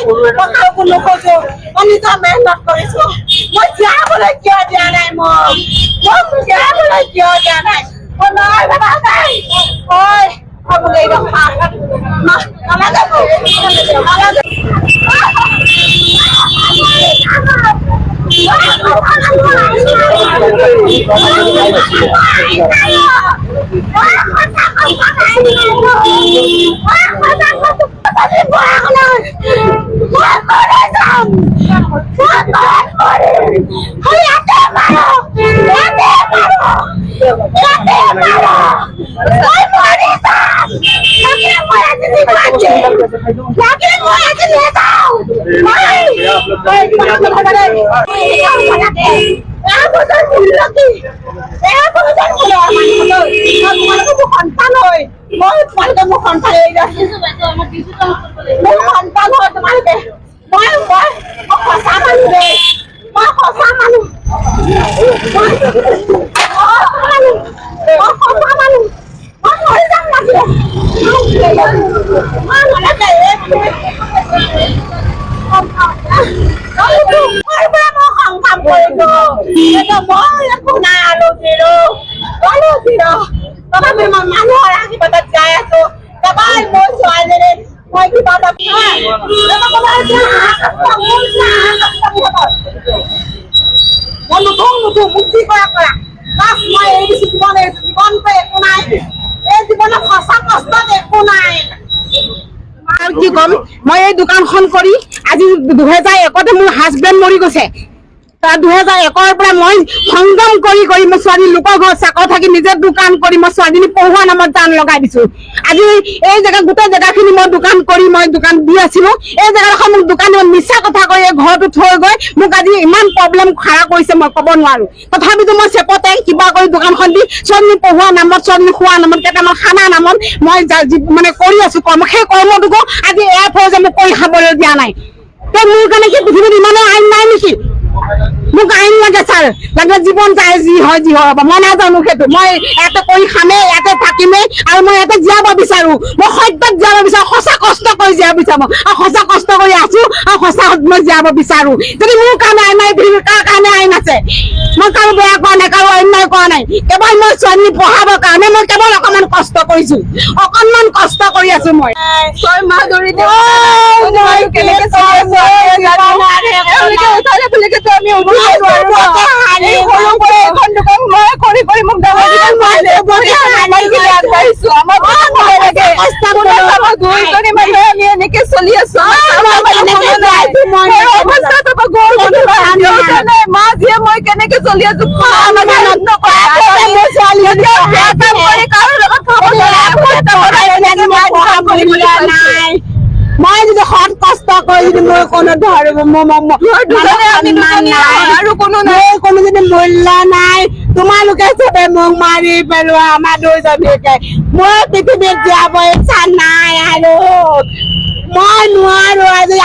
নাই মই কাকো নোখোজো মই নিজৰ মেহনত কৰিছো মই জীয়াবলৈ কিয় দিয়া নাই মোক জীয়াবলৈ কিয় দিয়া নাই মই নহয় বাবা নাই ঐ মোক এই ৰখা নালাগে মানুহৰ আশীৰ্বাদত যাই আছো এবাৰ মোৰ ছোৱালীজনী মই কিবা এটা মই নুঠো মুক্তি কৰা মই এই দিছো জীৱনটো একো নাই এই জীৱনত সঁচা কষ্টত একো নাই আৰু কি কম মই এই দোকানখন কৰি আজি 2001 মোৰ হাজবেণ্ড মৰি গৈছে 2001 পৰা মই সংগ্ৰাম কৰি মই ছোৱালী লোকৰ ঘৰত চাকৰ থাকি নিজে দোকান কৰি মই ছোৱালীজনী পঢ়োৱা নামত জান লগাই দিছো আজি এই জেগা গোটেই জেগাখিনি মই দোকান কৰি মই দোকান দি আছিলো এই জেগাডোখৰ মোক দোকানত মিছা কথা কৈ ঘৰটো থৈ গৈ মোক আজি ইমান প্ৰব্লেম খাৰা কৰিছে মই ক'ব নোৱাৰো তথাপিতো মই চেপতে কিবা কৰি দোকানখন দি ছোৱালী পঢ়োৱা নামত ছোৱালী খোৱা নামত কেইটামান খানা নামত মই মানে কৰি আছো কৰ্ম সেই কৰ্মটোকো আজি এপ হৈ যে মোক কৰি খাবলৈ দিয়া নাই মোৰ কাৰণে কি পৃথিৱীত ইমানো আইন নাই নেকি মোক আইন লাগে ছাৰ লাগে জীৱন যায় যি হয় হ'ব মই নাজানো সেইটো মই ইয়াতে কৰি খামেই ইয়াতে থাকিমেই আৰু মই ইয়াতে জীয়াব বিচাৰো মই সত্যত জীয়াব বিচাৰো সঁচা কষ্ট কৰি জীয়াব বিচাৰো আৰু সঁচা কষ্ট কৰি আছো আৰু সঁচা মই জীয়াব বিচাৰো যদি মোৰ কাৰণে আইন নাই পৃথিৱীৰ কাৰ কাৰণে আইন আছে মই কাৰো বেয়া কৰা নাই কাৰো অন্যায় কৰা নাই কেৱল মই ছোৱালী পঢ়াবৰ কাৰণে মই কেৱল অকণমান কষ্ট কৰিছো অকণমান কষ্ট কৰি আছো মই 6 মাহ ধৰি চলি আছো মই কেনেকে চলি আছো মই যদি সৎ কষ্ট কৰি যদি মই কোনো আৰু কোনো যদি মূল্য নাই তোমালোকে চবে মোক মাৰি পেলোৱা আমাৰ দুইজনীকে মই পৃথিৱীত জীয়াব ইচ্ছা নাই আৰু মই নোৱাৰো আজি